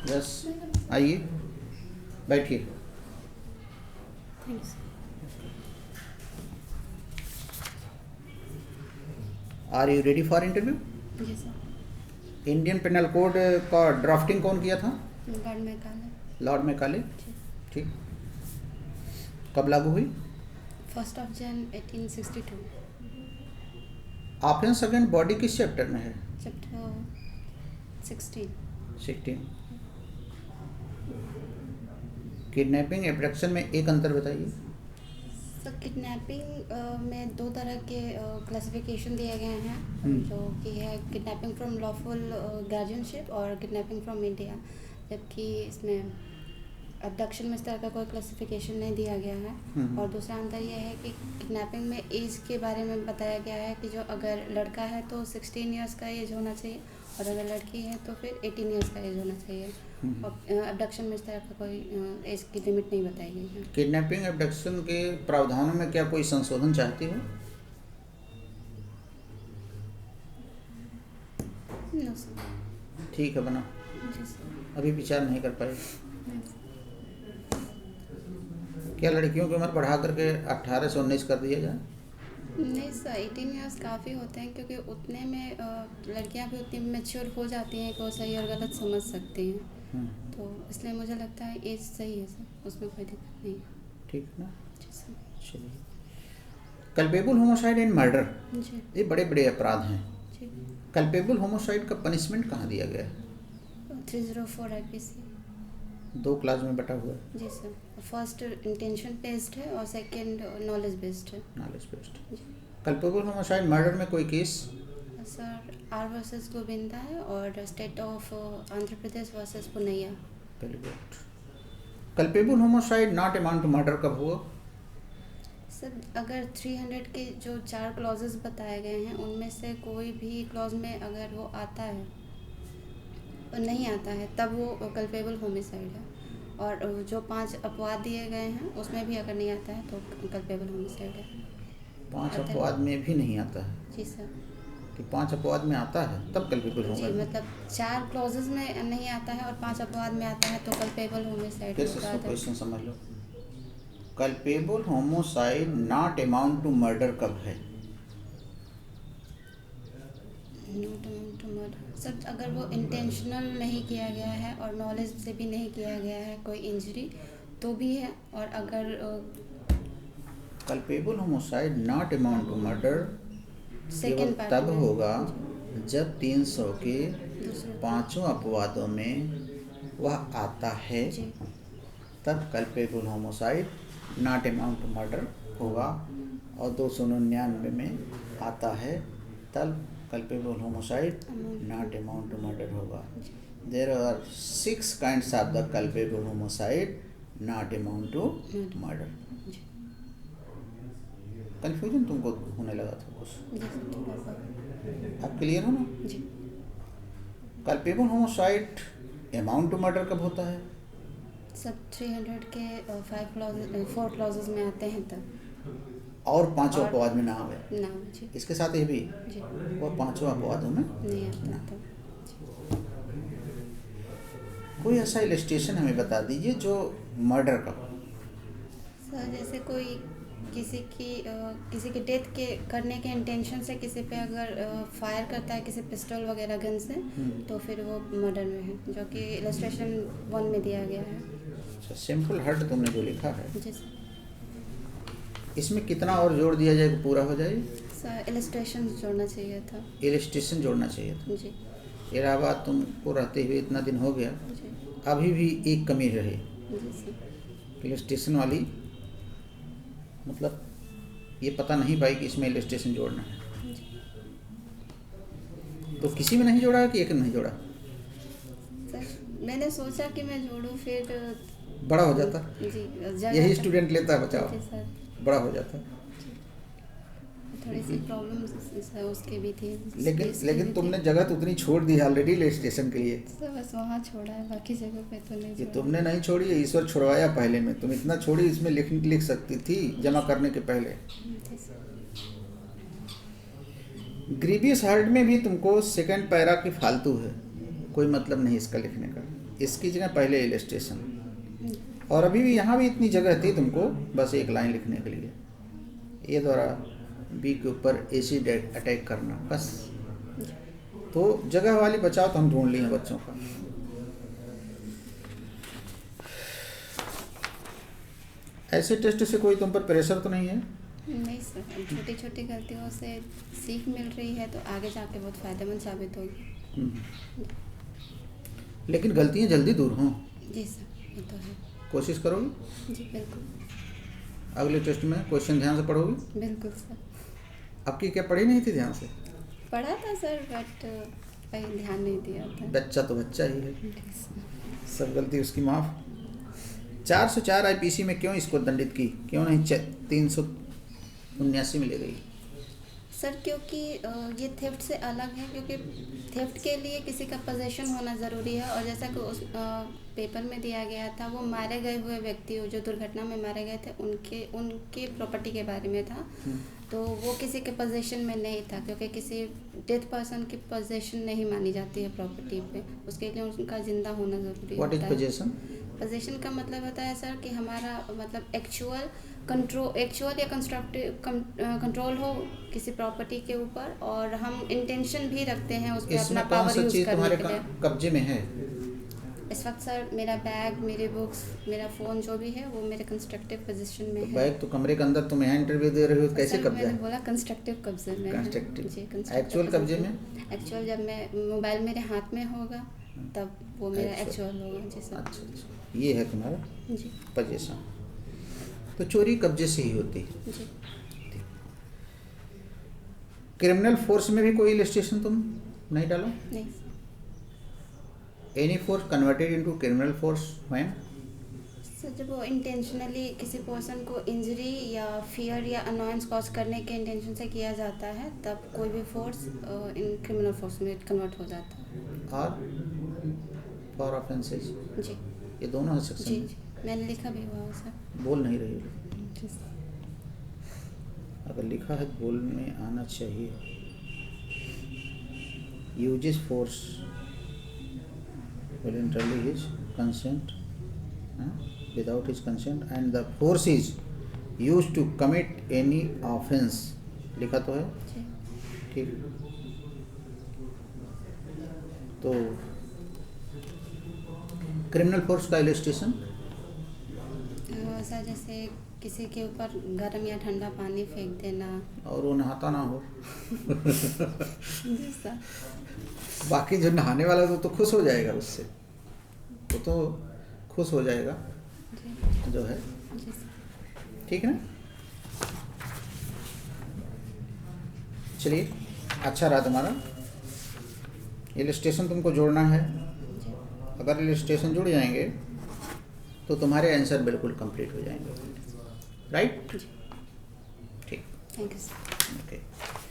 Yes, आइए बैठिए। Thanks. Are you ready for interview? जी सर। इंडियन पेनल कोड का ड्राफ्टिंग कौन किया था? Lord Macaulay. Lord Macaulay. जी। ठीक। कब लागू हुई? 1 जनवरी 1862। ऑफेंस अगेंस्ट बॉडी किस चैप्टर में है? चैप्टर 16। 16। किडनैपिंग एब्डक्शन में एक अंतर बताइए। सर किडनैपिंग में 2 तरह के क्लासिफिकेशन दिए गए हैं, जो कि है किडनैपिंग फ्रॉम लॉफुल गार्जियनशिप और किडनैपिंग फ्रॉम इंडिया, जबकि इसमें अबडक्शन में इस तरह का कोई क्लासिफिकेशन नहीं दिया गया है। और दूसरा अंतर यह है कि किडनैपिंग में एज के बारे में बताया गया है कि जो अगर लड़का है तो 16 इयर्स का एज होना चाहिए और अगर लड़की है तो फिर 18 इयर्स का एज होना चाहिए। और अबडक्शन में इस तरह का कोई एज की लिमिट नहीं बताई गई है। किडनैपिंग एब्डक्शन के प्रावधानों में क्या कोई संशोधन चाहती हो? No sir. ठीक है, बना। जी सर। अभी विचार नहीं कर पाए। नहीं सर। क्या लड़कियों की उम्र बढ़ा करके 18 से 19 कर दिया जाए? नहीं सर, 18 इयर्स काफ़ी होते हैं, क्योंकि उतने में लड़कियां भी उतनी मैच्योर हो जाती हैं कि वो सही और गलत समझ सकती हैं। तो इसलिए मुझे लगता है एज सही है सर, उसमें कोई दिक्कत नहीं है। ठीक है ना? जी सर। चलिए, कल्पेबल होमोसाइड एंड मर्डर, जी। ये बड़े बड़े अपराध हैं। जी। कल्पेबल होमोसाइड का पनिशमेंट कहाँ दिया गया है? 304 IPC। 2 क्लास में बटा हुआ है। जी सर। फर्स्ट इंटेंशन बेस्ड है और सेकंड नॉलेज बेस्ड है। Knowledge based. जी। कल्पेबल होमोसाइड मर्डर में कोई case? Sir R versus Govinda है और state of Andhra Pradesh versus Punnayya. Very good. Culpable homicide not amount to murder कब हुआ? सर अगर 300 के जो 4 क्लॉजेस बताए गए हैं उनमें से कोई भी क्लॉज में अगर वो आता है और नहीं आता है तब वो कल्पेबल होमिसाइड है। और जो 5 अपवाद दिए गए हैं उसमें भी अगर नहीं आता है तो कल्पेबल होमिसाइड है। 5 अपवाद में भी नहीं आता है? जी सर। कि 5 अपवाद में आता है तब कल्पेबल जी, होगा? मतलब 4 क्लॉजेस में नहीं आता है और 5 अपवाद में आता है तो कल्पेबल होमिसाइड फिर से होता इसको है। क्वेश्चन समझ लो। Culpable homicide not amount to murder कब है? Not amount to murder sir अगर वो इंटेंशनल नहीं किया गया है और नॉलेज से भी नहीं किया गया है कोई इंजरी तो भी है। और अगर culpable homicide not amount to murder केवल सेकेंड पार्ट तब में होगा जब 300 के दूसरे 5 अपवादों में वह आता है, जी। तब culpable homicide not amount to murder होगा। और 299 में आता है तब culpable homicide not amount to murder होगा। There are 6 kinds of the culpable homicide not amount to murder. जी। कन्फ्यूजन तुमको होने लगा था कुछ? जी सर, थोड़ा सा। अब क्लियर हो ना? जी। Culpable homicide amount to murder कब होता है? सब 300 के 4 क्लॉजेस में आते हैं तब। और 5 और- अपवाद में ना आवे। ना। जी। इसके साथ ये भी जी। वह 5 अपवादों में नहीं आता ना। तब। कोई ऐसा इलस्ट्रेशन हमें बता दीजिए जो मर्डर का हो। सर जैसे कोई किसी की डेथ के करने के इंटेंशन से किसी पे अगर फायर करता है किसी पिस्टल वगैरह गन से तो फिर वो मर्डर में है, जो कि इलस्ट्रेशन 1 में दिया गया है। अच्छा, सिंपल हर्ट तुमने जो लिखा है जी सर। इसमें कितना और जोड़ दिया जाए कि पूरा हो जाए? सर इलस्ट्रेशन जोड़ना चाहिए था। इलस्ट्रेशन जोड़ना चाहिए था। जी। इलाहाबाद तुमको रहते हुए इतना दिन हो गया, जी। अभी भी एक कमी रही जी सर। इलस्ट्रेशन वाली, मतलब ये पता नहीं पाई कि इसमें इलस्ट्रेशन जोड़ना है। जी। तो किसी में नहीं जोड़ा कि एक में नहीं जोड़ा? सर मैंने सोचा कि मैं जोड़ूं, फिर बड़ा हो जाता। जी यही स्टूडेंट लेता है बचाओ, जी सर। बड़ा हो जाता। थोड़ी सी प्रॉब्लम्स उसके भी थी। लेकिन तुमने जगह तो उतनी छोड़ दी है ऑलरेडी इलस्ट्रेशन के लिए। सर बस वहाँ छोड़ा है, बाकी जगह पे तो नहीं ये छोड़ा। तुमने नहीं छोड़ी है, ईश्वर छुड़वाया पहले में। तुम इतना छोड़ी, इसमें लिख सकती थी जमा करने के पहले। जी सर। ग्रीवियस हर्ट में भी तुमको सेकंड पैरा की फालतू है, कोई मतलब नहीं इसका लिखने का। इसकी जगह पहले इलस्ट्रेशन। और अभी भी यहाँ भी इतनी जगह थी तुमको बस एक लाइन लिखने के लिए, ए द्वारा बी के ऊपर एसिड अटैक करना, बस। तो जगह वाली बचाओ तो हम ढूंढ लिए बच्चों का। ऐसे टेस्ट से कोई तुम पर प्रेशर तो नहीं है? नहीं सर, छोटी छोटी गलतियों से सीख मिल रही है तो आगे जाके बहुत फ़ायदेमंद साबित होगी। लेकिन गलतियाँ जल्दी दूर हों। जी सर, ये तो है। कोशिश करोगी? जी बिल्कुल। अगले टेस्ट में क्वेश्चन ध्यान से पढ़ोगी? बिल्कुल सर। आपकी क्या पढ़ी नहीं थी ध्यान से? पढ़ा था सर, बट कहीं ध्यान नहीं दिया था। बच्चा तो बच्चा ही है, जी सर। सब गलती उसकी माफ़। 404 आईपीसी में क्यों इसको दंडित की, क्यों नहीं 379 में ले गई? सर क्योंकि ये थेफ्ट से अलग है, क्योंकि थेफ्ट के लिए किसी का पोजेशन होना ज़रूरी है, और जैसा कि उस पेपर में दिया गया था वो मारे गए हुए व्यक्ति जो दुर्घटना में मारे गए थे उनके प्रॉपर्टी के बारे में था। तो वो किसी के पोजेशन में नहीं था, क्योंकि किसी डेथ पर्सन की पोजेशन नहीं मानी जाती है प्रॉपर्टी पे, उसके लिए उनका जिंदा होना ज़रूरी व्हाट इज होता है। पोजीशन? पोजीशन का मतलब होता है सर कि हमारा मतलब एक्चुअल या कंस्ट्रक्टिव कंट्रोल हो किसी प्रॉपर्टी के ऊपर, और हम इंटेंशन भी रखते हैं उस पर अपना इसमें कौन पावर सा यूज चीज़ करने तुम्हारे के लिए। कब्जे में है? इस वक्त सर मेरा बैग, मेरे बुक्स, मेरा फ़ोन जो भी है वो मेरे कंस्ट्रक्टिव पोजीशन में तो है। बैग तो कमरे के अंदर, तुम यहाँ इंटरव्यू दे रहे हो, तो कैसे सर कब्जा मैंने है? बोला कंस्ट्रक्टिव कब्जे में है। कंस्ट्रक्टिव। जी, कंस्ट्रक्टिव एक्चुअल कब्जे में? एक्चुअल जब मैं मोबाइल मेरे हाथ में होगा तब वो मेरा Actual। एक्चुअल होगा। जी सर। अच्छा अच्छा, ये है तुम्हारा जी पोजीशन। तो चोरी कब्जे से ही होती है। जी। क्रिमिनल फोर्स में भी कोई इलस्ट्रेशन तुम नहीं डालो? नहीं any force converted into criminal force when? Sir जब वो इंटेंशनली किसी पर्सन को इंजरी या फियर या अनॉयंस कॉज करने के इंटेंशन से किया जाता है तब कोई भी फोर्स इन क्रिमिनल फोर्स में कन्वर्ट हो जाता है। और फॉर ऑफेंसेस, जी ये दोनों है जी सेक्शन जी, मैंने लिखा भी हुआ है सर। बोल नहीं रही हो। जी सर। अगर लिखा है तो बोल में आना चाहिए। Uses force voluntarily his consent, without his consent, and the force is used to commit any offense, लिखा तो है जी ठीक। तो क्रिमिनल फोर्स का इलस्ट्रेशन सर जैसे किसी के ऊपर गर्म या ठंडा पानी फेंक देना। और वो नहाता ना हो। जी सर। बाकी जो नहाने वाला तो खुश हो जाएगा उससे, वो तो खुश हो जाएगा जी जो है, जी सर। ठीक है ना। चलिए, अच्छा रहा तुम्हारा। इलस्ट्रेशन तुमको जोड़ना है। जी अगर इलस्ट्रेशन जुड़ जाएंगे तो तुम्हारे आंसर बिल्कुल कंप्लीट हो जाएंगे, राइट? जी, ठीक, थैंक यू सर। ओके।